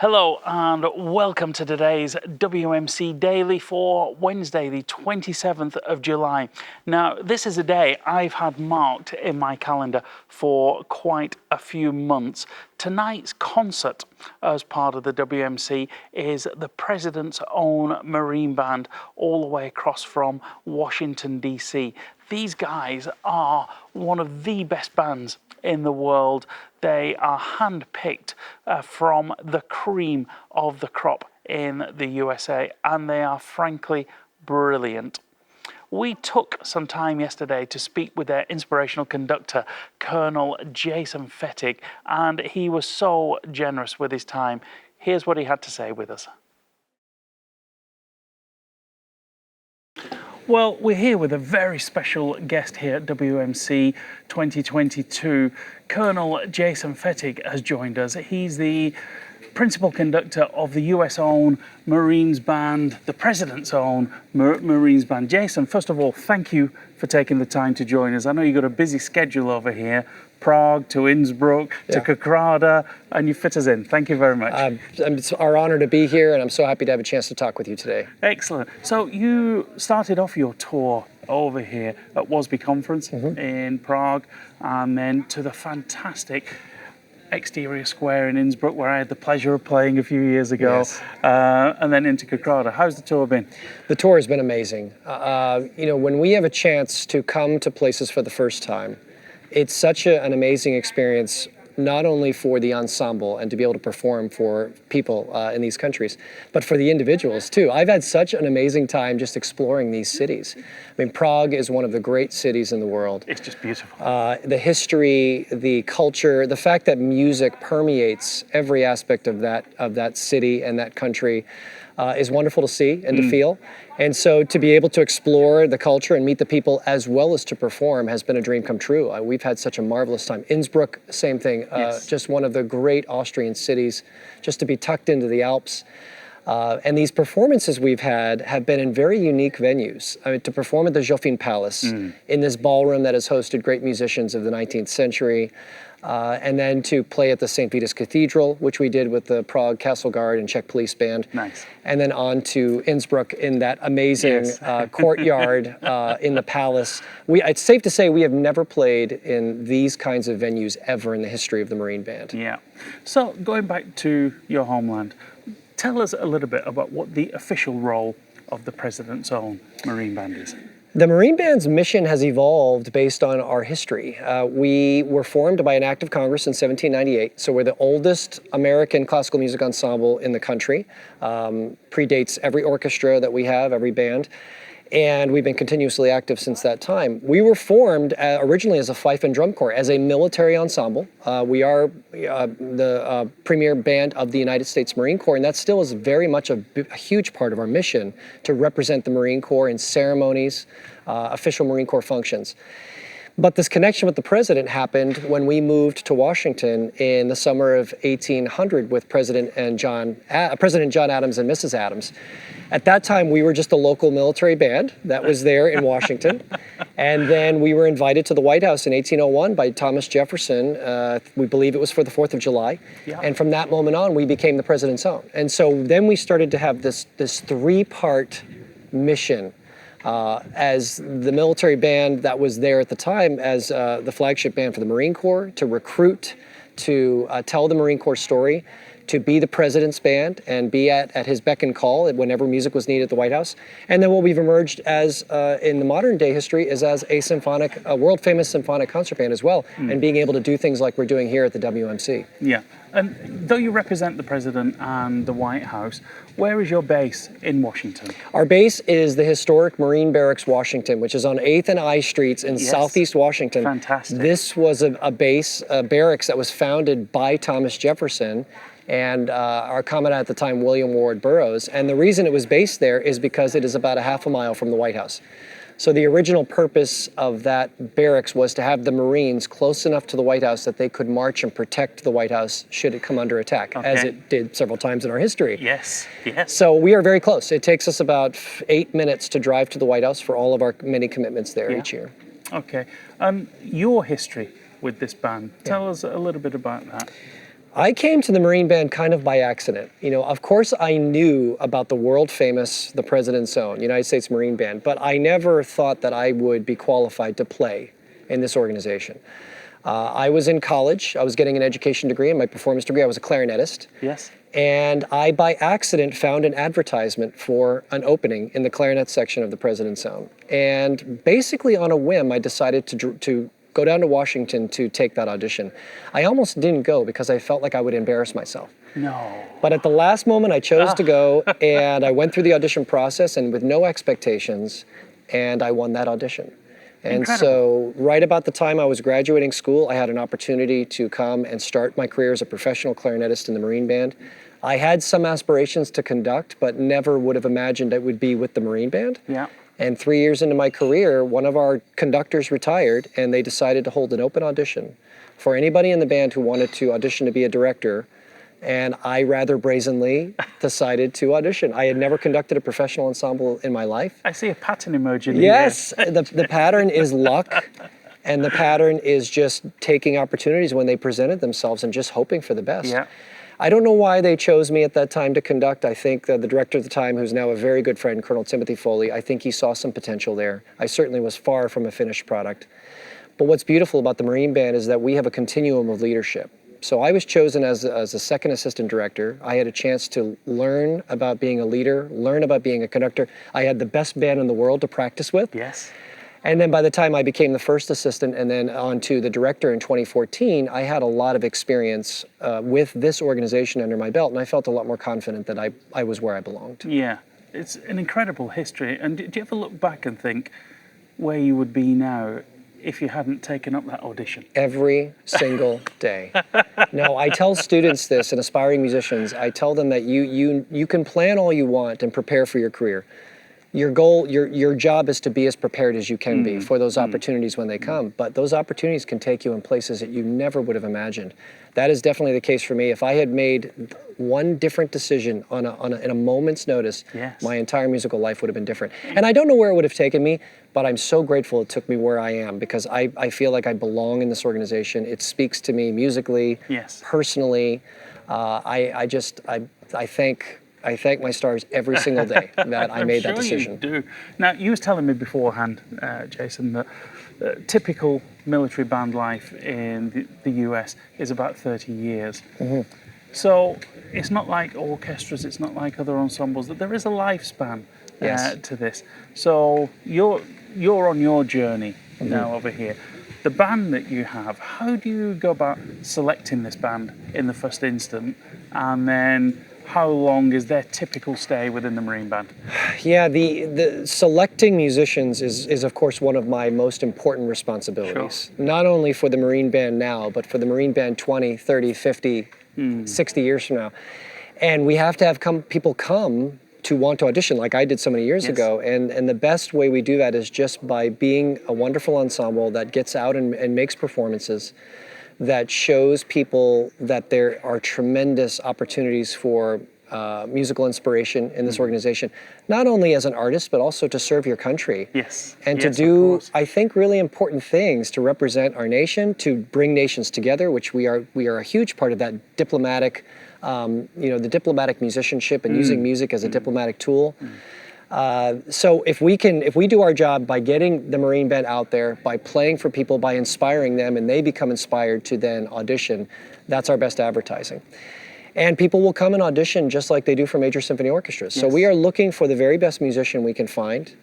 Hello and welcome to today's WMC Daily for Wednesday, the 27th of July. Now, this is a day I've had marked in my calendar for quite a few months. Tonight's concert as part of the WMC is the President's Own Marine Band, all the way across from Washington, DC. These guys are one of the best bands in the world. They are hand-picked from the cream of the crop in the USA, and they are frankly brilliant. We took some time yesterday to speak with their inspirational conductor, Colonel Jason Fettig, and he was so generous with his time. Here's what he had to say with us. Well, we're here with a very special guest here at WMC 2022. Colonel Jason Fettig has joined us. He's the principal conductor of the US own Marines Band, the President's own Marines Band. Jason, first of all, thank you for taking the time to join us. I know you've got a busy schedule over here, Prague to Innsbruck to Kakrada, and you fit us in. Thank you very much. It's our honor to be here, and I'm so happy to have a chance to talk with you today. Excellent. So you started off your tour over here at WMC Conference in Prague, and then to the fantastic Exterior Square in Innsbruck, where I had the pleasure of playing a few years ago, and then into Kakrada. How's the tour been? The tour has been amazing. When we have a chance to come to places for the first time, it's such an amazing experience, not only for the ensemble and to be able to perform for people in these countries, but for the individuals too. I've had such an amazing time just exploring these cities. I mean, Prague is one of the great cities in the world. It's just beautiful. The history, the culture, the fact that music permeates every aspect of that city and that country is wonderful to see and to feel. And so to be able to explore the culture and meet the people as well as to perform has been a dream come true. We've had such a marvelous time. Innsbruck, same thing, just one of the great Austrian cities, just to be tucked into the Alps. And these performances we've had have been in very unique venues. I mean, to perform at the Joffin Palace, in this ballroom that has hosted great musicians of the 19th century, and then to play at the St. Vitus Cathedral, which we did with the Prague Castle Guard and Czech Police Band. Nice. And then on to Innsbruck in that amazing courtyard in the palace. It's safe to say we have never played in these kinds of venues ever in the history of the Marine Band. Yeah. So going back to your homeland, tell us a little bit about what the official role of the President's Own Marine Band is. The Marine Band's mission has evolved based on our history. We were formed by an act of Congress in 1798, so we're the oldest American classical music ensemble in the country. Predates every orchestra that we have, every band. And we've been continuously active since that time. We were formed originally as a fife and drum corps, as a military ensemble. We are the premier band of the United States Marine Corps, and that still is very much a huge part of our mission, to represent the Marine Corps in ceremonies, official Marine Corps functions. But this connection with the president happened when we moved to Washington in the summer of 1800 with President John Adams and Mrs. Adams. At that time, we were just a local military band that was there in Washington. And then we were invited to the White House in 1801 by Thomas Jefferson. We believe it was for the 4th of July. Yeah. And from that moment on, we became the President's Own. And so then we started to have this three-part mission as the military band that was there at the time, as the flagship band for the Marine Corps, to recruit, to tell the Marine Corps story, to be the President's band and be at his beck and call whenever music was needed at the White House. And then what we've emerged as in the modern day history is as a world famous symphonic concert band as well, and being able to do things like we're doing here at the WMC. Yeah, and though you represent the President and the White House, where is your base in Washington? Our base is the historic Marine Barracks, Washington, which is on 8th and I Streets in Southeast Washington. Fantastic. This was a barracks that was founded by Thomas Jefferson and our commandant at the time, William Ward Burroughs. And the reason it was based there is because it is about a half a mile from the White House. So the original purpose of that barracks was to have the Marines close enough to the White House that they could march and protect the White House should it come under attack, as it did several times in our history. Yes, yes. So we are very close. It takes us about 8 minutes to drive to the White House for all of our many commitments there each year. Okay. Your history with this band, tell us a little bit about that. I came to the Marine Band kind of by accident. You know, of course I knew about the world famous, the President's Own, United States Marine Band, but I never thought that I would be qualified to play in this organization. I was in college, I was getting an education degree, and my performance degree, I was a clarinetist. Yes. And I, by accident, found an advertisement for an opening in the clarinet section of the President's Own. And basically on a whim, I decided to go down to Washington to take that audition. I almost didn't go because I felt like I would embarrass myself. No. But at the last moment, I chose to go, and I went through the audition process and with no expectations, and I won that audition. And Incredible. so right about the time I was graduating school, I had an opportunity to come and start my career as a professional clarinetist in the Marine Band. I had some aspirations to conduct, but never would have imagined it would be with the Marine Band. Yeah. And 3 years into my career, one of our conductors retired, and they decided to hold an open audition for anybody in the band who wanted to audition to be a director. And I rather brazenly decided to audition. I had never conducted a professional ensemble in my life. I see a pattern emoji. Yes, the pattern is luck, and the pattern is just taking opportunities when they presented themselves and just hoping for the best. Yeah. I don't know why they chose me at that time to conduct. I think the director at the time, who's now a very good friend, Colonel Timothy Foley, I think he saw some potential there. I certainly was far from a finished product. But what's beautiful about the Marine Band is that we have a continuum of leadership. So I was chosen as a second assistant director. I had a chance to learn about being a leader, learn about being a conductor. I had the best band in the world to practice with. Yes. And then by the time I became the first assistant and then on to the director in 2014, I had a lot of experience with this organization under my belt, and I felt a lot more confident that I was where I belonged. Yeah. It's an incredible history. And do you ever look back and think where you would be now if you hadn't taken up that audition? Every single day. No, I tell students this and aspiring musicians, I tell them that you can plan all you want and prepare for your career. Your goal, your job is to be as prepared as you can be for those opportunities when they come, but those opportunities can take you in places that you never would have imagined. That is definitely the case for me. If I had made one different decision in a moment's notice, Yes. my entire musical life would have been different. And I don't know where it would have taken me, but I'm so grateful it took me where I am because I feel like I belong in this organization. It speaks to me musically, Yes. personally. I thank my stars every single day that I made that decision. I'm sure you do. Now, you was telling me beforehand, Jason, that typical military band life in the US is about 30 years. Mm-hmm. So it's not like orchestras, it's not like other ensembles, that there is a lifespan Yes. to this. So you're on your journey now over here. The band that you have, how do you go about selecting this band in the first instant, and then how long is their typical stay within the Marine Band? Yeah, the selecting musicians is of course one of my most important responsibilities. Sure. Not only for the Marine Band now, but for the Marine Band 20, 30, 50, 60 years from now. And we have to have people come to want to audition like I did so many years Yes. ago. And the best way we do that is just by being a wonderful ensemble that gets out and makes performances that shows people that there are tremendous opportunities for musical inspiration in this organization, not only as an artist, but also to serve your country. Yes. And Yes, to of do, course. I think, really important things to represent our nation, to bring nations together, which we are a huge part of that diplomatic, the diplomatic musicianship and using music as a diplomatic tool. So if we do our job by getting the Marine Band out there, by playing for people, by inspiring them, and they become inspired to then audition, that's our best advertising. And people will come and audition just like they do for major symphony orchestras. So Yes. we are looking for the very best musician we can find.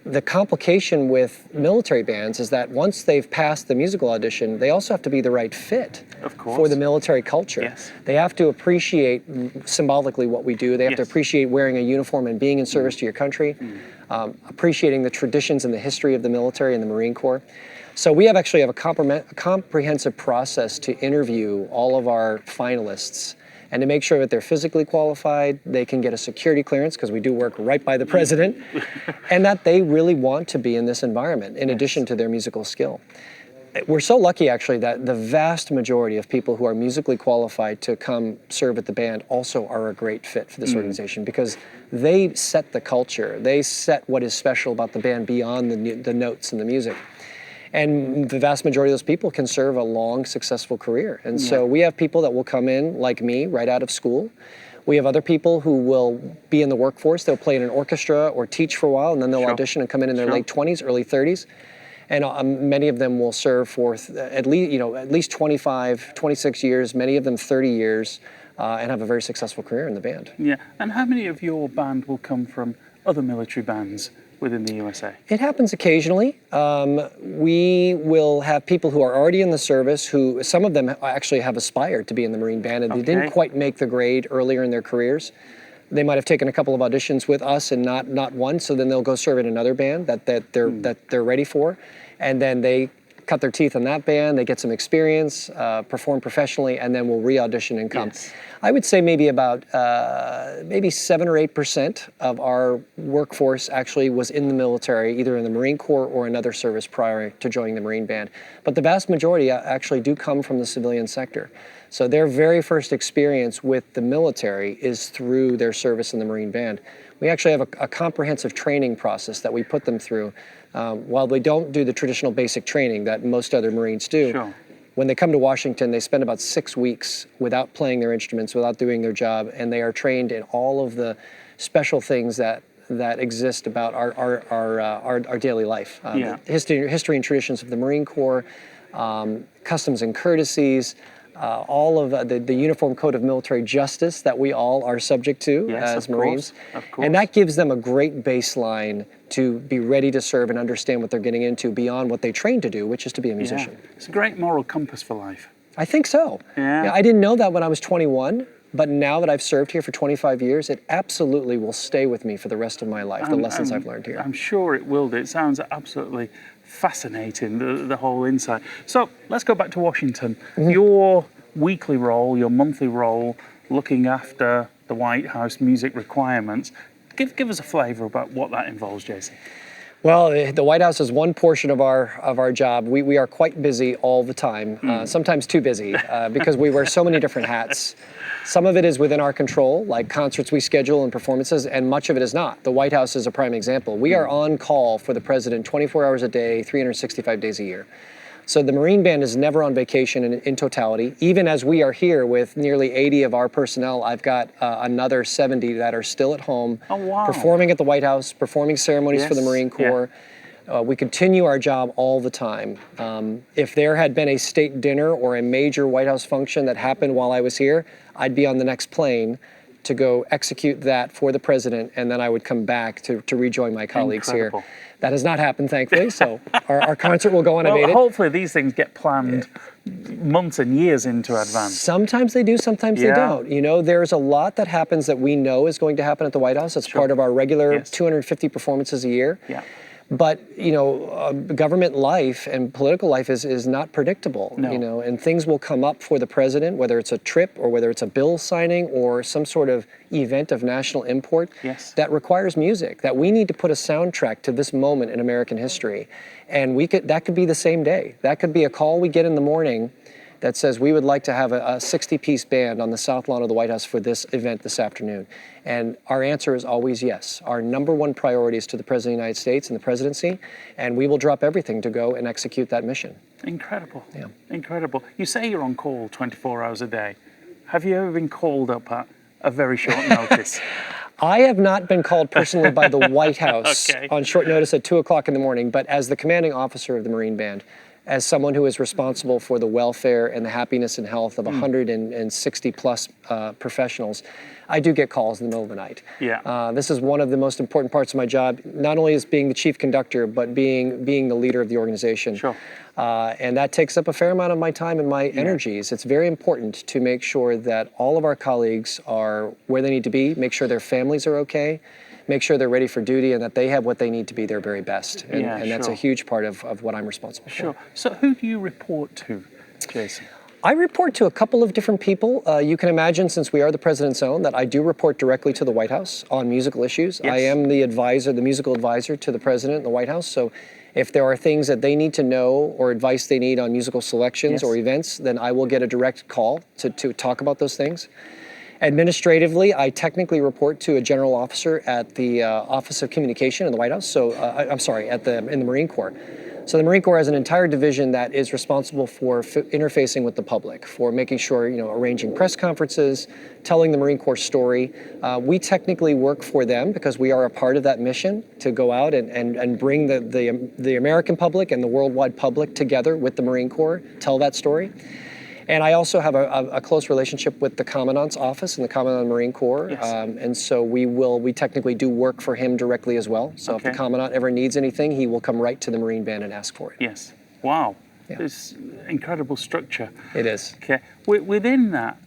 The complication with military bands is that once they've passed the musical audition, they also have to be the right fit Of course. for the military culture. Yes. They have to appreciate symbolically what we do. They have to Yes. appreciate wearing a uniform and being in service to your country, appreciating the traditions and the history of the military and the Marine Corps. So we actually have a comprehensive process to interview all of our finalists and to make sure that they're physically qualified, they can get a security clearance because we do work right by the president, and that they really want to be in this environment in addition to their musical skill. We're so lucky actually that the vast majority of people who are musically qualified to come serve at the band also are a great fit for this organization because they set the culture, they set what is special about the band beyond the notes and the music. And the vast majority of those people can serve a long, successful career. And so we have people that will come in, like me, right out of school. We have other people who will be in the workforce. They'll play in an orchestra or teach for a while, and then they'll audition and come in their late 20s, early 30s. And many of them will serve for at least 25, 26 years, many of them 30 years, and have a very successful career in the band. Yeah, and how many of your band will come from other military bands within the USA? It happens occasionally. We will have people who are already in the service who, some of them actually have aspired to be in the Marine Band, and they didn't quite make the grade earlier in their careers. They might have taken a couple of auditions with us and not one, so then they'll go serve in another band that they're ready for, and then they cut their teeth in that band, they get some experience, perform professionally, and then we'll re-audition and come. Yes. I would say maybe about 7 or 8% of our workforce actually was in the military, either in the Marine Corps or another service prior to joining the Marine Band. But the vast majority actually do come from the civilian sector. So their very first experience with the military is through their service in the Marine Band. We actually have a comprehensive training process that we put them through. While they don't do the traditional basic training that most other Marines do, when they come to Washington, they spend about 6 weeks without playing their instruments, without doing their job, and they are trained in all of the special things that exist about our daily life. The history and traditions of the Marine Corps, customs and courtesies, all of the Uniform Code of Military Justice that we all are subject to as Marines. Of course. And that gives them a great baseline to be ready to serve and understand what they're getting into beyond what they trained to do, which is to be a musician. Yeah. It's a great moral compass for life. I think so. Yeah. I didn't know that when I was 21, but now that I've served here for 25 years, it absolutely will stay with me for the rest of my life, the lessons I've learned here. I'm sure it will do. It sounds absolutely fascinating, the whole insight. So let's go back to Washington. Your weekly role, your monthly role, looking after the White House music requirements. Give us a flavour about what that involves, Jason. Well, the White House is one portion of our job. We are quite busy all the time, sometimes too busy, because we wear so many different hats. Some of it is within our control, like concerts we schedule and performances, and much of it is not. The White House is a prime example. We are on call for the president 24 hours a day, 365 days a year. So the Marine Band is never on vacation in totality. Even as we are here with nearly 80 of our personnel, I've got another 70 that are still at home, performing at the White House, performing ceremonies for the Marine Corps. We continue our job all the time. If there had been a state dinner or a major White House function that happened while I was here, I'd be on the next plane to go execute that for the president, and then I would come back to rejoin my colleagues here. That has not happened, thankfully, so our concert will go unabated. Well, hopefully these things get planned months and years into advance. Sometimes they do, sometimes they don't. You know, there's a lot that happens that we know is going to happen at the White House. It's part of our regular 250 performances a year. But, you know, government life and political life is not predictable, you know, and things will come up for the president, whether it's a trip or whether it's a bill signing or some sort of event of national import that requires music, that we need to put a soundtrack to this moment in American history. And that could be the same day. That could be a call we get in the morning that says we would like to have a 60-piece band on the South Lawn of the White House for this event this afternoon. And our answer is always yes. Our number one priority is to the President of the United States and the presidency, and we will drop everything to go and execute that mission. Incredible. Yeah. Incredible. You say you're on call 24 hours a day. Have you ever been called up at a very short notice? I have not been called personally by the White House on short notice at 2 o'clock in the morning, but as the commanding officer of the Marine Band, as someone who is responsible for the welfare and the happiness and health of 160 plus professionals, I do get calls in the middle of the night. This is one of the most important parts of my job, not only as being the chief conductor, but being the leader of the organization. And that takes up a fair amount of my time and my energies. It's very important to make sure that all of our colleagues are where they need to be, make sure their families are okay, make sure they're ready for duty, and that they have what they need to be their very best. And that's a huge part of what I'm responsible for. So who do you report to, Jason? I report to a couple of different people. You can imagine, since we are the President's Own, that I do report directly to the White House on musical issues. I am the advisor, the musical advisor to the President in the White House. So if there are things that they need to know or advice they need on musical selections or events, then I will get a direct call to talk about those things. Administratively, I technically report to a general officer at the Office of Communication in the White House. So, I'm sorry, in the Marine Corps. So the Marine Corps has an entire division that is responsible for interfacing with the public, for making sure, arranging press conferences, telling the Marine Corps story. We technically work for them because we are a part of that mission to go out and bring the American public and the worldwide public together with the Marine Corps, tell that story. And I also have a close relationship with the Commandant's office and the Commandant of the Marine Corps. Yes. And so we technically do work for him directly as well. So if the Commandant ever needs anything, he will come right to the Marine Band and ask for it. Yes. Wow. Yeah. It's incredible structure. It is. Okay. Within that,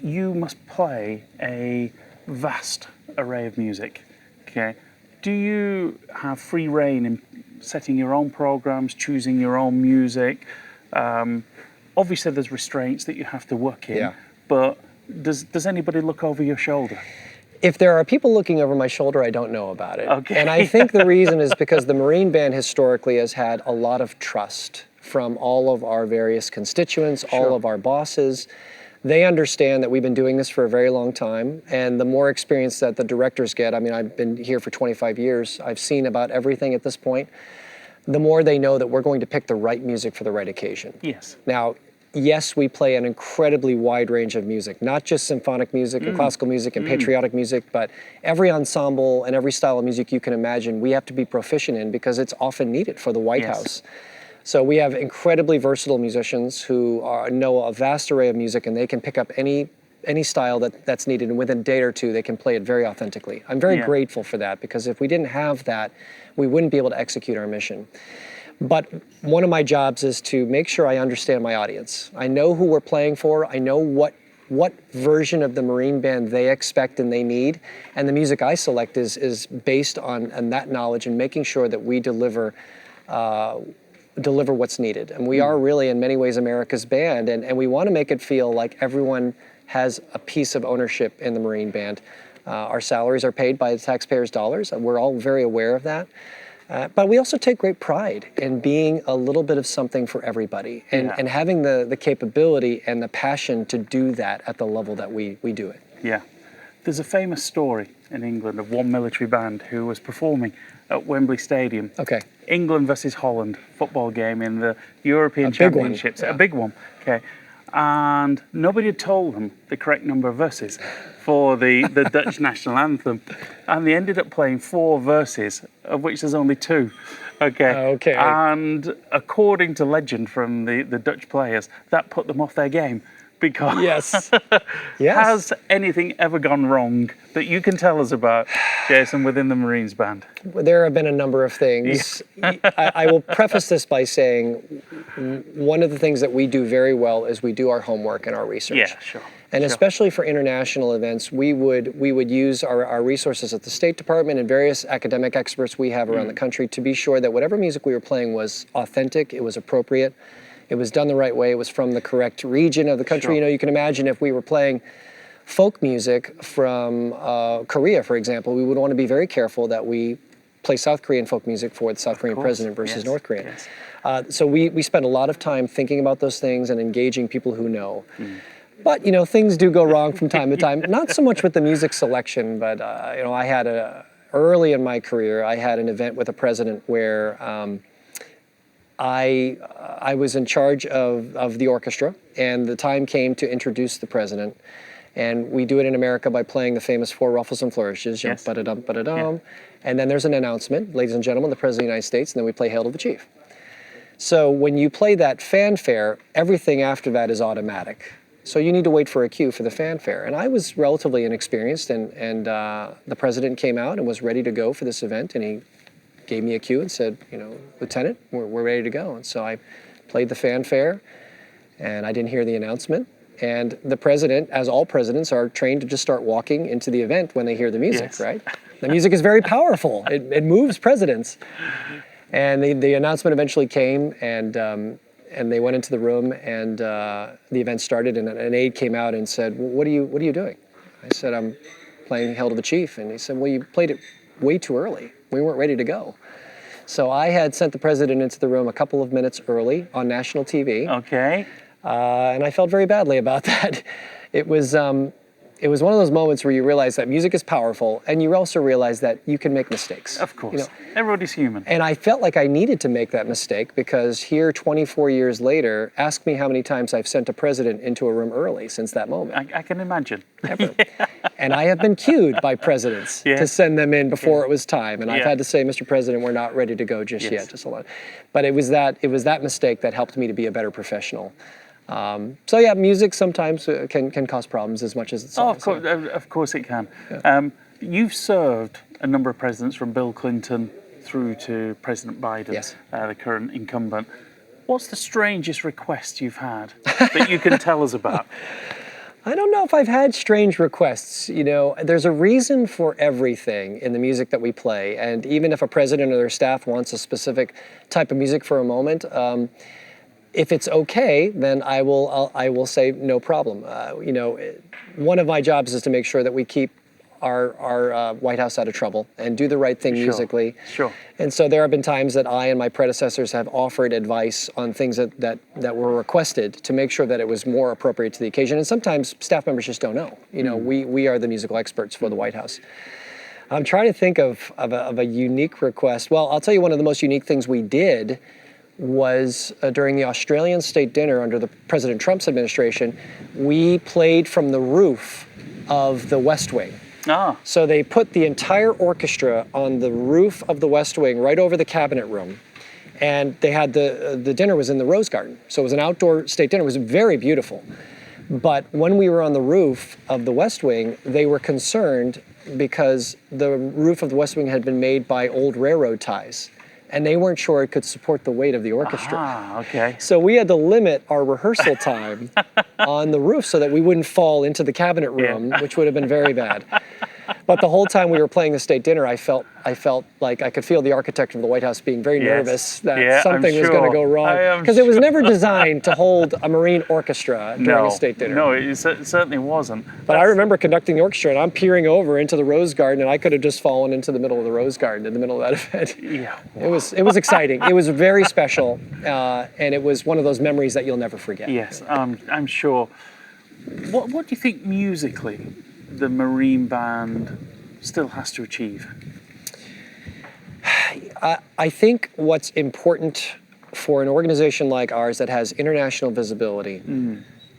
you must play a vast array of music. Okay. Do you have free reign in setting your own programs, choosing your own music? Obviously, there's restraints that you have to work in, but does anybody look over your shoulder? If there are people looking over my shoulder, I don't know about it. Okay. And I think the reason is because the Marine Band historically has had a lot of trust from all of our various constituents, all of our bosses. They understand that we've been doing this for a very long time, and the more experience that the directors get, I mean, I've been here for 25 years, I've seen about everything at this point, the more they know that we're going to pick the right music for the right occasion. Yes. Now, yes, we play an incredibly wide range of music, not just symphonic music and classical music and patriotic music, but every ensemble and every style of music you can imagine, we have to be proficient in because it's often needed for the White House. So we have incredibly versatile musicians who know a vast array of music, and they can pick up any style that's needed, and within a day or two, they can play it very authentically. I'm very grateful for that, because if we didn't have that, we wouldn't be able to execute our mission. But one of my jobs is to make sure I understand my audience. I know who we're playing for. I know what version of the Marine Band they expect and they need. And the music I select is based on that knowledge and making sure that we deliver what's needed. And we are really, in many ways, America's band. And we want to make it feel like everyone has a piece of ownership in the Marine Band. Our salaries are paid by the taxpayers' dollars, and we're all very aware of that. But we also take great pride in being a little bit of something for everybody, and having the capability and the passion to do that at the level that we do it. Yeah. There's a famous story in England of one military band who was performing at Wembley Stadium. Okay. England versus Holland football game in the European Championships. A big one. Okay. And nobody had told them the correct number of verses for the Dutch national anthem. And they ended up playing 4 verses, of which there's only 2. Okay. And according to legend from the Dutch players, that put them off their game. Because has anything ever gone wrong that you can tell us about, Jason, within the Marines Band? There have been a number of things. I will preface this by saying one of the things that we do very well is we do our homework and our research. Yeah, sure. And especially for international events, we would use our resources at the State Department and various academic experts we have around the country to be sure that whatever music we were playing was authentic, it was appropriate, it was done the right way, it was from the correct region of the country. You know, you can imagine if we were playing folk music from Korea, for example, we would want to be very careful that we play South Korean folk music for the South Korean president versus North Korean. So we spend a lot of time thinking about those things and engaging people who know. But, you know, things do go wrong from time to time. Not so much with the music selection, but, you know, I had early in my career, I had an event with a president where I was in charge of the orchestra, and the time came to introduce the president. And we do it in America by playing the famous 4 ruffles and flourishes, ba-da-dum, ba-da-dum. And then there's an announcement, ladies and gentlemen, the President of the United States, and then we play Hail to the Chief. So when you play that fanfare, everything after that is automatic. So you need to wait for a cue for the fanfare. And I was relatively inexperienced, and the president came out and was ready to go for this event, and he gave me a cue and said, you know, Lieutenant, we're ready to go. And so I played the fanfare, and I didn't hear the announcement. And the president, as all presidents, are trained to just start walking into the event when they hear the music, right? The music is very powerful. It moves presidents. And the announcement eventually came, and they went into the room, and the event started, and an aide came out and said, well, what are you doing? I said, I'm playing Hail to the Chief. And he said, well, you played it way too early. We weren't ready to go. So I had sent the president into the room a couple of minutes early on national TV. Okay. And I felt very badly about that. It was it was one of those moments where you realize that music is powerful, and you also realize that you can make mistakes. Of course. Everybody's human. And I felt like I needed to make that mistake because here, 24 years later, ask me how many times I've sent a president into a room early since that moment. I can imagine. Ever. And I have been cued by presidents to send them in before it was time. And I've had to say, Mr. President, we're not ready to go just yet. Just hold on. But it was that mistake that helped me to be a better professional. So yeah, music sometimes can cause problems as much as it solves. Of course it can. Yeah. You've served a number of presidents from Bill Clinton through to President Biden, the current incumbent. What's the strangest request you've had that you can tell us about? I don't know if I've had strange requests. You know, there's a reason for everything in the music that we play. And even if a president or their staff wants a specific type of music for a moment, if it's okay, then I will say no problem. You know, one of my jobs is to make sure that we keep our White House out of trouble and do the right thing musically. Sure. And so there have been times that I and my predecessors have offered advice on things that were requested to make sure that it was more appropriate to the occasion. And sometimes staff members just don't know. You know, we are the musical experts for the White House. I'm trying to think of a unique request. Well, I'll tell you one of the most unique things we did was during the Australian state dinner under the President Trump's administration, we played from the roof of the West Wing. So they put the entire orchestra on the roof of the West Wing right over the cabinet room. And they had the dinner was in the Rose Garden. So it was an outdoor state dinner. It was very beautiful. But when we were on the roof of the West Wing, they were concerned because the roof of the West Wing had been made by old railroad ties. And they weren't sure it could support the weight of the orchestra. Okay. So we had to limit our rehearsal time on the roof so that we wouldn't fall into the cabinet room, which would have been very bad. But the whole time we were playing the state dinner, I felt like I could feel the architect of the White House being very nervous that something was going to go wrong. Because it was never designed to hold a Marine orchestra during a state dinner. No, it certainly wasn't. But I remember conducting the orchestra, and I'm peering over into the Rose Garden, and I could have just fallen into the middle of the Rose Garden in the middle of that event. Yeah. It was exciting. It was very special, and it was one of those memories that you'll never forget. Yes, I'm sure. What do you think musically the Marine Band still has to achieve? I think what's important for an organization like ours that has international visibility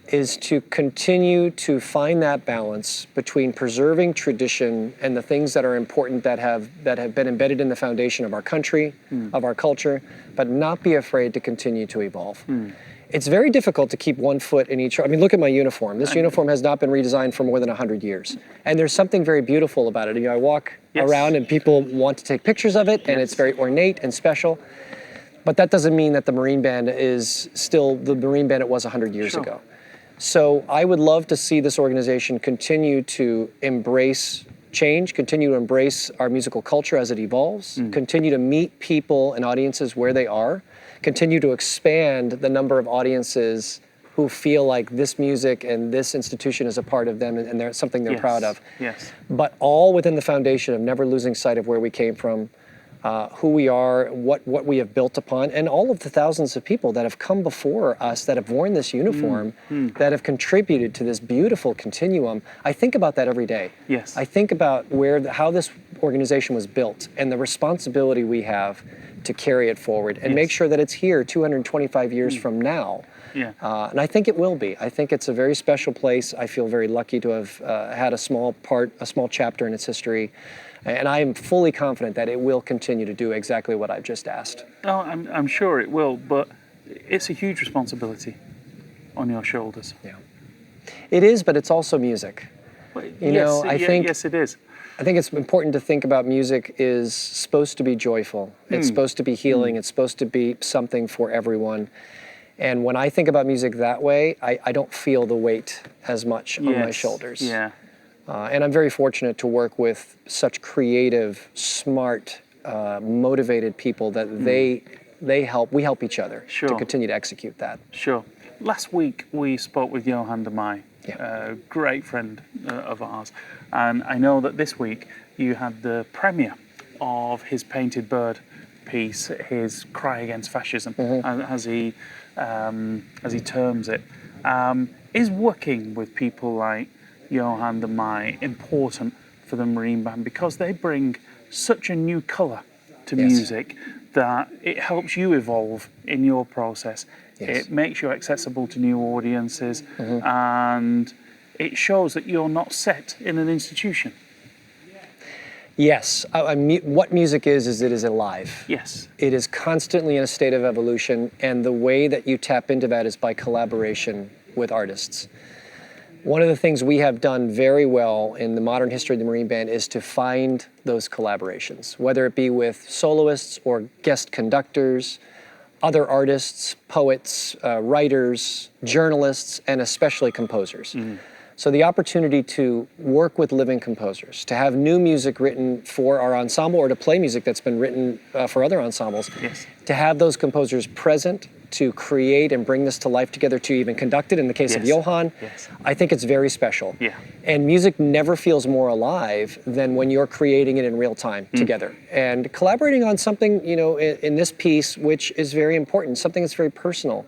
is to continue to find that balance between preserving tradition and the things that are important that have been embedded in the foundation of our country, of our culture, but not be afraid to continue to evolve. It's very difficult to keep one foot in each. I mean, look at my uniform. This uniform has not been redesigned for more than 100 years. And there's something very beautiful about it. You know, I walk around and people want to take pictures of it, and it's very ornate and special. But that doesn't mean that the Marine Band is still the Marine Band it was 100 years ago. So I would love to see this organization continue to embrace change, continue to embrace our musical culture as it evolves, continue to meet people and audiences where they are, continue to expand the number of audiences who feel like this music and this institution is a part of them and they're something they're proud of. Yes. But all within the foundation of never losing sight of where we came from, who we are, what we have built upon, and all of the thousands of people that have come before us that have worn this uniform, that have contributed to this beautiful continuum. I think about that every day. Yes. I think about how this organization was built and the responsibility we have to carry it forward and make sure that it's here 225 years from now. Yeah. And I think it will be. I think it's a very special place. I feel very lucky to have had a small chapter in its history. And I am fully confident that it will continue to do exactly what I've just asked. Oh, I'm sure it will, but it's a huge responsibility on your shoulders. Yeah. It is, but it's also music. Yes, it is. I think it's important to think about music is supposed to be joyful. It's supposed to be healing. It's supposed to be something for everyone. And when I think about music that way, I don't feel the weight as much on my shoulders. Yeah. And I'm very fortunate to work with such creative, smart, motivated people that we help each other to continue to execute that. Sure. Last week we spoke with Johan de Meij, a great friend of ours, and I know that this week you had the premiere of his painted bird piece, his cry against fascism, as he terms it. Is working with people like Johan the Mai important for the marine band because they bring such a new colour to music that it helps you evolve in your process. It makes you accessible to new audiences, and it shows that you're not set in an institution. Yes, what music is it is alive. Yes. It is constantly in a state of evolution, and the way that you tap into that is by collaboration with artists. One of the things we have done very well in the modern history of the Marine Band is to find those collaborations, whether it be with soloists or guest conductors, other artists, poets, writers, journalists, and especially composers. So the opportunity to work with living composers, to have new music written for our ensemble or to play music that's been written for other ensembles, to have those composers present, to create and bring this to life together, to even conduct it in the case of Johan, I think it's very special. And music never feels more alive than when you're creating it in real time together. And collaborating on something, you know, in this piece, which is very important, something that's very personal.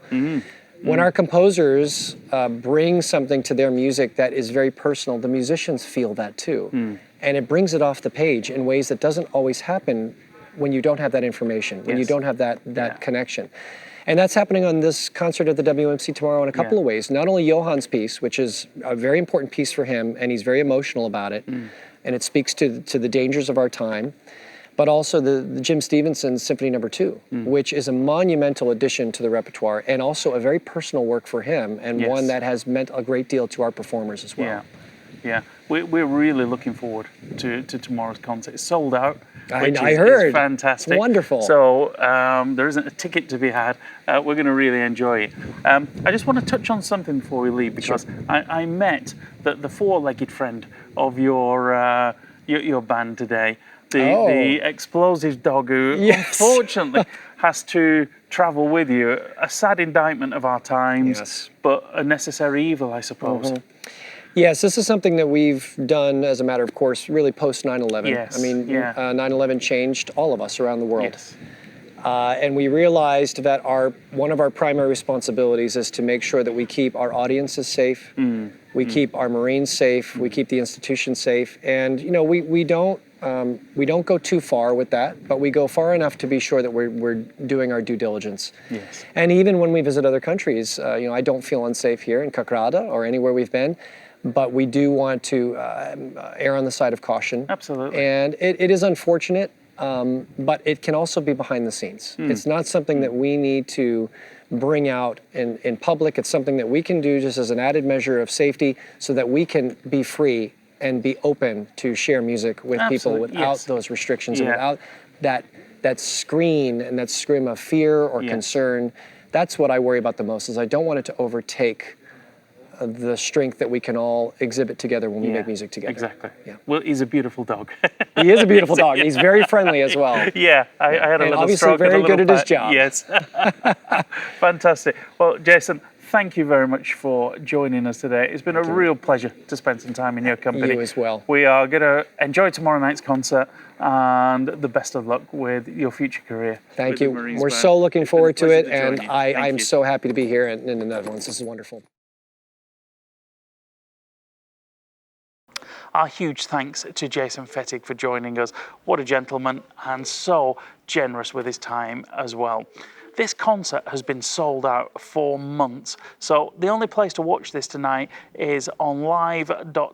When our composers bring something to their music that is very personal, the musicians feel that too. And it brings it off the page in ways that doesn't always happen when you don't have that information, when you don't have that connection. And that's happening on this concert at the WMC tomorrow in a couple of ways. Not only Johan's piece, which is a very important piece for him, and he's very emotional about it, and it speaks to the dangers of our time, but also the Jim Stevenson Symphony No. 2, which is a monumental addition to the repertoire and also a very personal work for him and one that has meant a great deal to our performers as well. We're really looking forward to tomorrow's concert. It's sold out, I which heard. is fantastic. It's wonderful. So there isn't a ticket to be had. We're going to really enjoy it. I just want to touch on something before we leave because I met the four-legged friend of your band today. The explosive dog who unfortunately has to travel with you. A sad indictment of our times, but a necessary evil, I suppose. Yes, this is something that we've done as a matter of course, really post 9/11. I mean, 9/11 changed all of us around the world. And we realized that one of our primary responsibilities is to make sure that we keep our audiences safe, we keep our Marines safe, we keep the institution safe, and you know, we don't go too far with that, but we go far enough to be sure that we're doing our due diligence. And even when we visit other countries, you know, I don't feel unsafe here in Kakrada or anywhere we've been, but we do want to err on the side of caution. Absolutely. And it is unfortunate, but it can also be behind the scenes. It's not something that we need to bring out in public. It's something that we can do just as an added measure of safety so that we can be free and be open to share music with people without those restrictions and without that screen and that scream of fear or concern. That's what I worry about the most, is I don't want it to overtake the strength that we can all exhibit together when we make music together. Exactly. Well, he's a beautiful dog. He is a beautiful dog. He's very friendly as well. I had a little obviously stroke very and a good little at his job. Yes. Fantastic. Well, Jason, thank you very much for joining us today. It's been a real pleasure to spend some time in your company. You as well. We are going to enjoy tomorrow night's concert and the best of luck with your future career. Thank you. We're so looking forward to it, and I'm so happy to be here in the Netherlands. This is wonderful. Our huge thanks to Jason Fetig for joining us. What a gentleman, and so generous with his time as well. This concert has been sold out for months, so the only place to watch this tonight is on live.wmc.nl,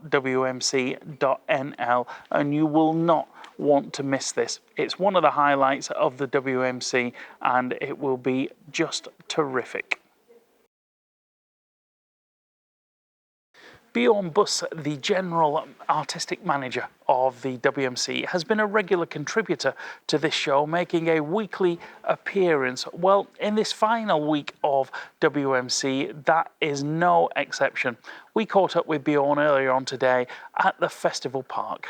and you will not want to miss this. It's one of the highlights of the WMC, and it will be just terrific. Björn Bus, the General Artistic Manager of the WMC, has been a regular contributor to this show, making a weekly appearance. Well, in this final week of WMC, that is no exception. We caught up with Björn earlier on today at the Festival Park.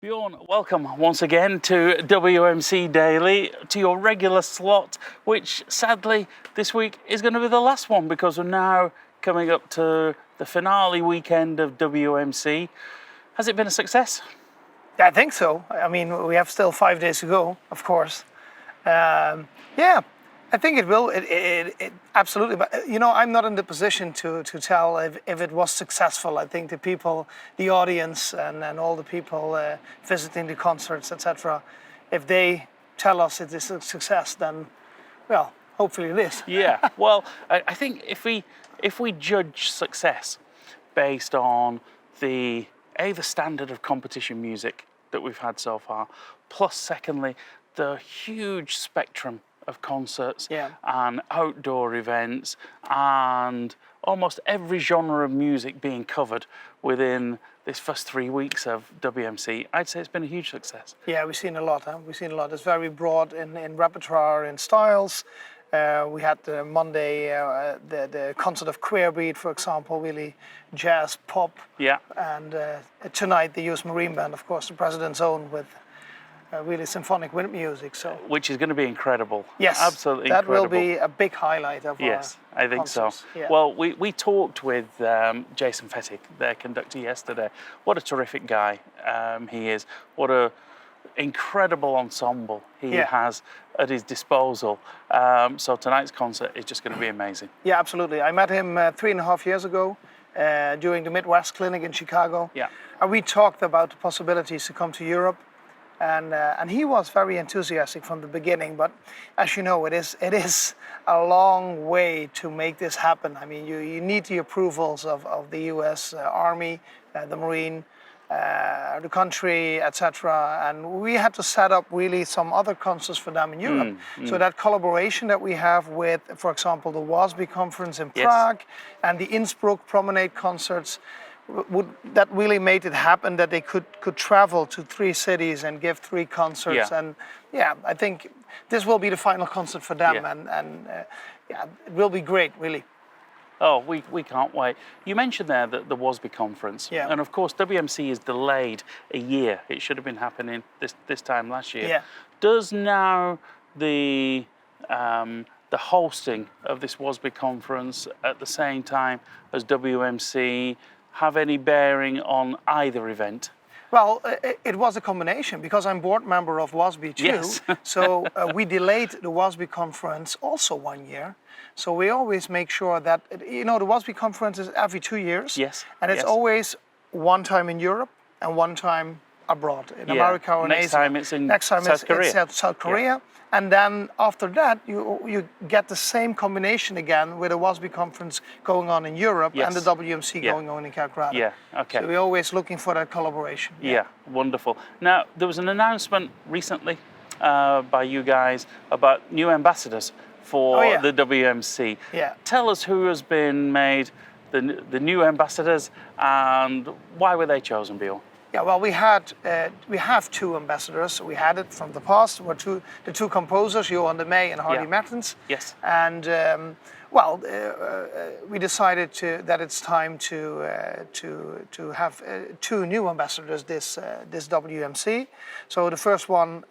Björn, welcome once again to WMC Daily, to your regular slot, which sadly this week is going to be the last one because we're now coming up to the finale weekend of WMC. Has it been a success? Yeah, I think so. I mean, we have still 5 days to go, of course. Yeah, I think it will. It absolutely. But I'm not in the position to tell if it was successful. I think the people, the audience, and all the people visiting the concerts, etc. If they tell us it is a success, then, well, hopefully it is. Yeah. Well, I think if we judge success based on the standard of competition music that we've had so far, plus secondly the huge spectrum of concerts and outdoor events and almost every genre of music being covered within this first 3 weeks of WMC, I'd say it's been a huge success. Yeah, we've seen a lot. We've seen a lot. It's very broad in repertoire, in styles. We had Monday the concert of Queer Beat, for example, really jazz, pop. Yeah. And tonight the US Marine Band, of course, the President's Own with really symphonic wind music. So which is going to be incredible. Yes, absolutely that incredible. will be a big highlight of yes, our I think concerts. so. Yeah. Well, we talked with Jason Fettig, their conductor, yesterday. What a terrific guy he is. What a incredible ensemble he has at his disposal. So tonight's concert is just going to be amazing. Yeah, absolutely. I met him 3.5 years ago during the Midwest Clinic in Chicago. Yeah. And we talked about the possibilities to come to Europe. And he was very enthusiastic from the beginning, but as you know, it is a long way to make this happen. I mean, you need the approvals of the US Army, the Marine, the country, etc. And we had to set up really some other concerts for them in Europe. So that collaboration that we have with, for example, the WASB conference in Prague and the Innsbruck Promenade concerts, that really made it happen that they could travel to 3 cities and give 3 concerts. And I think this will be the final concert for them. And it will be great, really. Oh, we can't wait. You mentioned there that the WASB conference, and of course WMC is delayed a year. It should have been happening this time last year. Yeah. Does now the hosting of this WASB conference at the same time as WMC have any bearing on either event? Well, it was a combination because I'm board member of WASB too. Yes. So we delayed the WASB conference also 1 year. So we always make sure that, the WASB conference is every 2 years. Yes. And it's always one time in Europe and one time abroad, in America or in Asia. Next time it's in South Korea. Yeah. And then after that, you get the same combination again with a WASB conference going on in Europe and the WMC going on in Calcutta. Yeah, okay. So we're always looking for that collaboration. Yeah, wonderful. Now, there was an announcement recently by you guys about new ambassadors for the WMC. Yeah. Tell us who has been made the new ambassadors and why were they chosen, Björn? Yeah, well, we have 2 ambassadors. We had it from the past. Were the 2 composers, Johan de Meij and Hardy Mertens. Yes. And we decided that it's time to have 2 new ambassadors this WMC. So the first one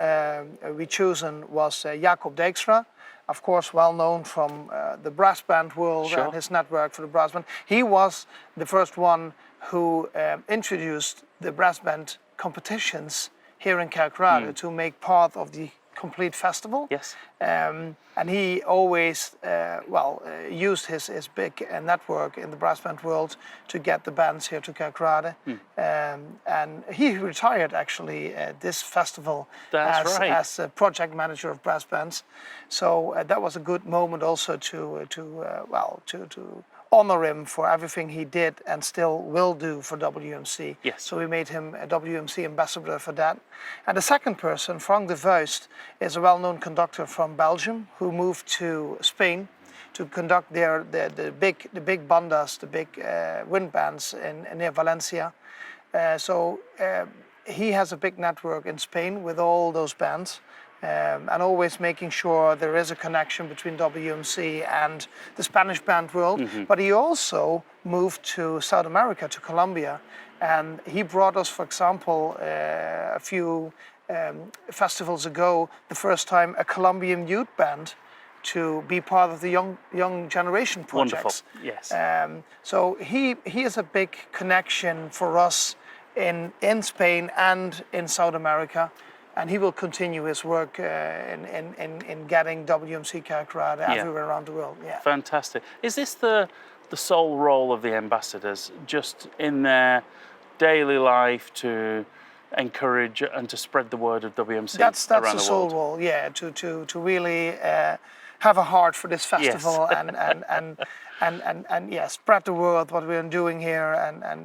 we chosen was Jakob Dextra. Of course, well known from the brass band world and his network for the brass band. He was the first one who introduced the brass band competitions here in Calcutta to make part of the complete festival. Yes. And he always used his big network in the brass band world to get the bands here to Calcutta. And he retired actually this festival as a project manager of brass bands. So that was a good moment also to honor him for everything he did and still will do for WMC. Yes. So we made him a WMC ambassador for that. And the second person, Frank de Vuist, is a well-known conductor from Belgium who moved to Spain to conduct the big bandas, the big wind bands near Valencia. So he has a big network in Spain with all those bands. And always making sure there is a connection between WMC and the Spanish band world. But he also moved to South America, to Colombia, and he brought us, for example, a few festivals ago, the first time a Colombian youth band to be part of the young generation projects. Wonderful. Yes. So he is a big connection for us in Spain and in South America. and he will continue his work in getting WMC character everywhere around the world. Yeah. Fantastic. Is this the sole role of the ambassadors, just in their daily life to encourage and to spread the word of WMC That's around the the sole world? role, yeah, to really have a heart for this festival and yeah, spread the word what we're doing here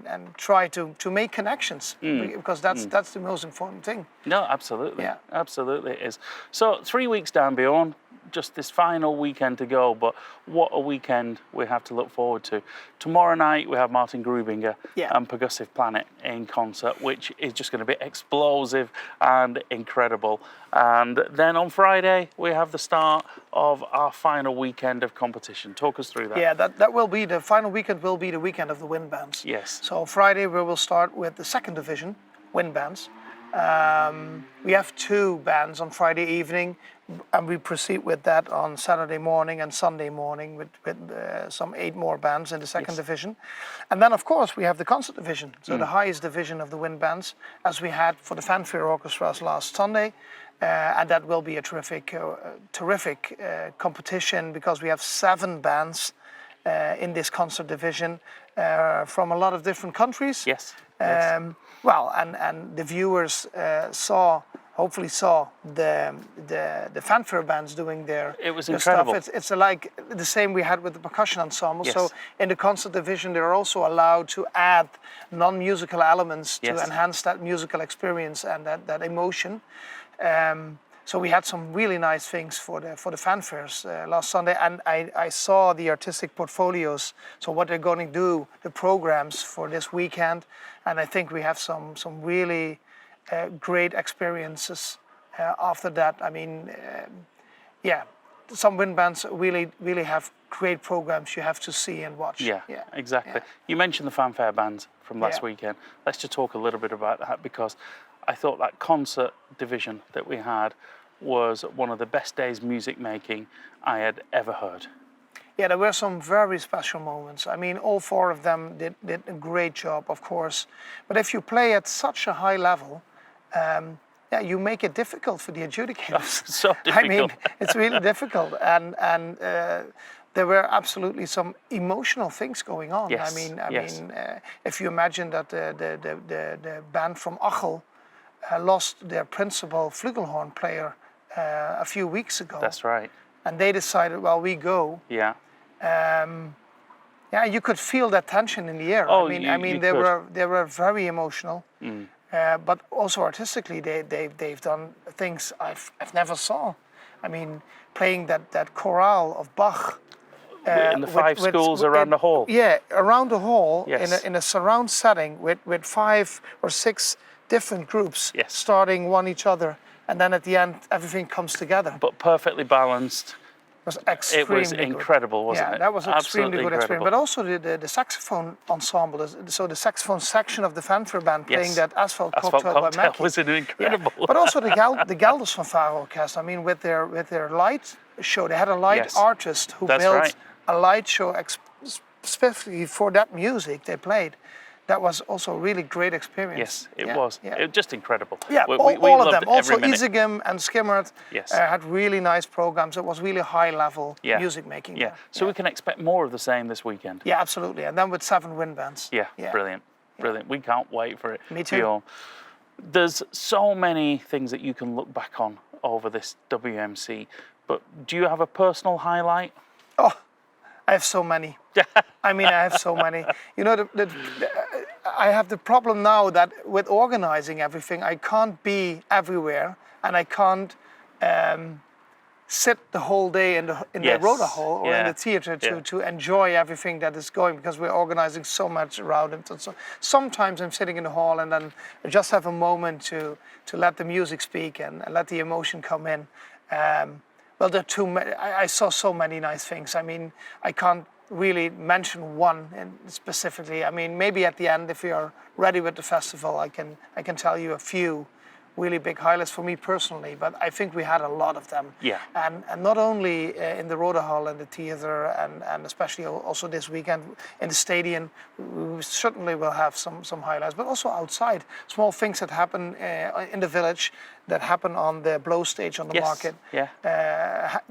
and try to make connections, because that's the most important thing. No, absolutely. Yeah. Absolutely it is. So 3 weeks down, Bjorn, just this final weekend to go, but what a weekend we have to look forward to. Tomorrow night we have Martin Grubinger and Percussive Planet in concert, which is just going to be explosive and incredible. And then on Friday we have the start of our final weekend of competition. Talk us through that. Yeah, that will be the final weekend. Will be the weekend of the wind bands. Yes. So Friday we will start with the second division wind bands. We have 2 bands on Friday evening, and we proceed with that on Saturday morning and Sunday morning with some 8 more bands in the second division. And then of course we have the concert division, so the highest division of the wind bands, as we had for the fanfare orchestras last Sunday. And that will be a terrific competition, because we have 7 bands in this concert division from a lot of different countries. Yes. Well, and the viewers hopefully saw the fanfare bands doing their It was their incredible. stuff. It's like the same we had with the percussion ensemble. Yes. So in the concert division, they're also allowed to add non-musical elements to Yes. enhance that musical experience and that emotion. So we had some really nice things for the fanfares last Sunday, and I saw the artistic portfolios, so what they're going to do, the programs for this weekend, and I think we have some really great experiences after that. I mean, yeah, some wind bands really have great programs you have to see and watch. Yeah, exactly. You mentioned the fanfare bands from last weekend. Let's just talk a little bit about that, because I thought that concert division that we had was one of the best days music making I had ever heard. Yeah, there were some very special moments. I mean, all 4 of them did a great job, of course. But if you play at such a high level, you make it difficult for the adjudicators. So difficult. I mean, it's really difficult, and there were absolutely some emotional things going on. Yes, I mean, if you imagine that the band from Achel lost their principal flugelhorn player a few weeks ago. That's right. And they decided, well, we go. Yeah. Yeah, you could feel that tension in the air. Oh, I mean, they were very emotional, but also artistically, they've done things I've never saw. I mean, playing that chorale of Bach. In the 5 schools around the hall. Yeah, around the hall, Yes. in a surround setting with 5 or 6 different groups, Yes. starting one each other, and then at the end everything comes together. But perfectly balanced. It was extremely It was incredible, wasn't it? Yeah, that was extremely Absolutely good experience. incredible. But also the saxophone ensemble, so the saxophone section of the fanfare band playing that Asphalt Cocktail by Mackie. was incredible. Yeah. But also the Gelders Fanfare Orchestra. I mean, with their light show, they had a light Yes. artist who That's built right. a light show specifically for that music they played. That was also a really great experience. Yes, it Yeah, was. Yeah. It was just incredible. Yeah, We all of loved them. Also, every minute. Isegem and Skimmert Yes. had really nice programs. It was really high level music making. Yeah. there. So we can expect more of the same this weekend. Yeah, absolutely. And then with 7 wind bands. Yeah, brilliant. Brilliant. We can't wait for it. Me too. Bjorn. There's so many things that you can look back on over this WMC, but do you have a personal highlight? Oh, I have so many. I mean, I have so many. You know, I have the problem now that with organizing everything, I can't be everywhere, and I can't sit the whole day in the Yes. Rhoda Hall or in Yeah. the theater Yeah. to enjoy everything that is going, because we're organizing so much around it. And so sometimes I'm sitting in the hall and then I just have a moment to let the music speak and let the emotion come in. Well, there are too many. I saw so many nice things. I mean, I can't really mention one specifically. I mean, maybe at the end, if we are ready with the festival, I can tell you a few really big highlights for me personally, but I think we had a lot of them. Yeah. And not only in the Rode Hall and the theater, and especially also this weekend in the stadium, we certainly will have some highlights, but also outside, small things that happen in the village, that happen on the blow stage on the Yes. market,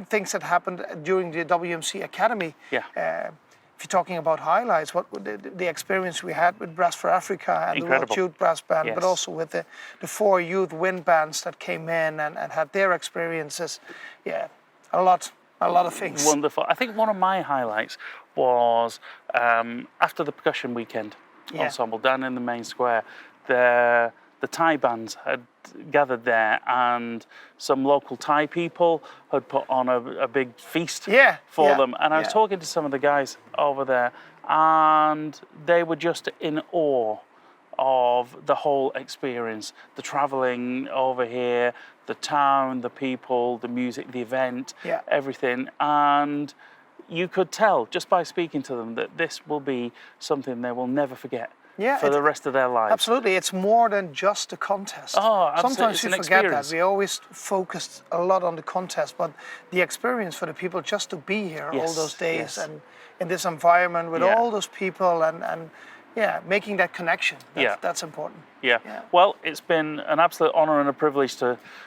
things that happened during the WMC Academy. Yeah. If you're talking about highlights, what the experience we had with Brass for Africa and Incredible. the World Youth Brass Band, Yes. but also with the 4 youth wind bands that came in and had their experiences. Yeah, a lot of things. Wonderful. I think one of my highlights was after the percussion weekend ensemble down in the main square, the Thai bands had gathered there, and some local Thai people had put on a big feast for them. And I was talking to some of the guys over there, and they were just in awe of the whole experience, the traveling over here, the town, the people, the music, the event, everything. And you could tell just by speaking to them that this will be something they will never forget for the rest of their lives. Absolutely, it's more than just a contest. Oh, absolutely. Sometimes we It's an forget experience. that. We always focused a lot on the contest, but the experience for the people just to be here all those days and in this environment with all those people and making that connection. That's important. Yeah. Well, it's been an absolute honour and a privilege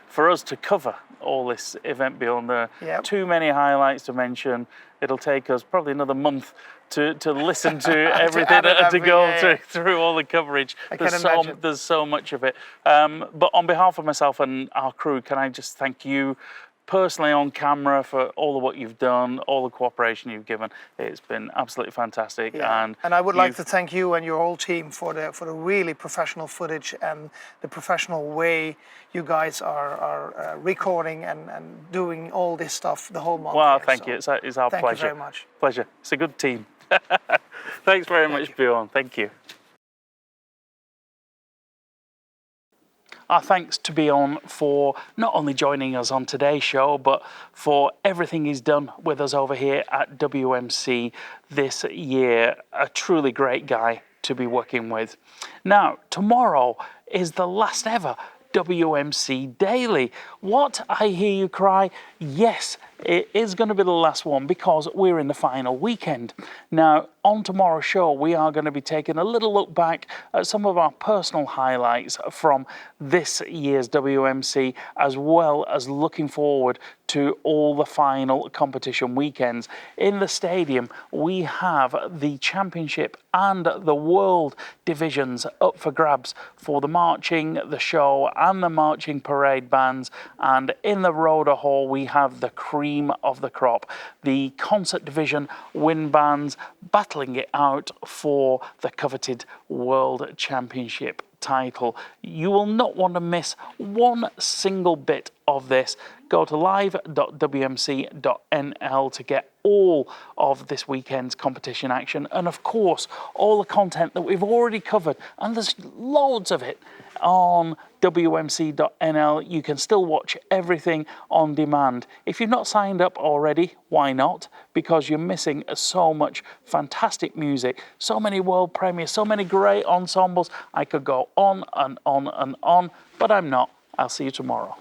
for us to cover all this event, Björn. There are too many highlights to mention. It'll take us probably another month to listen to everything, to go through all the coverage. There's so much of it. But on behalf of myself and our crew, can I just thank you personally on camera for all of what you've done, all the cooperation you've given. It's been absolutely fantastic. And I would like to thank you and your whole team for the really professional footage and the professional way you guys are recording and doing all this stuff the whole month. Well, thank you. It's our pleasure. Thank you very much. Pleasure. It's a good team. Thanks very much, Björn. Thank you. Our thanks to Björn for not only joining us on today's show, but for everything he's done with us over here at WMC this year. A truly great guy to be working with. Now, tomorrow is the last ever WMC Daily. What, I hear you cry? Yes, it is going to be the last one because we're in the final weekend. Now, on tomorrow's show, we are going to be taking a little look back at some of our personal highlights from this year's WMC, as well as looking forward to all the final competition weekends. In the stadium, we have the championship and the world divisions up for grabs for the marching, the show, and the marching parade bands. And in the Rode Hall, we have the cream of the crop, the concert division wind bands battling it out for the coveted World Championship title. You will not want to miss one single bit of this. Go to live.wmc.nl to get all of this weekend's competition action, and of course all the content that we've already covered, and there's loads of it on WMC.nl. You can still watch everything on demand. If you've not signed up already, why not? Because you're missing so much fantastic music, so many world premieres, so many great ensembles. I could go on and on and on, but I'm not. I'll see you tomorrow.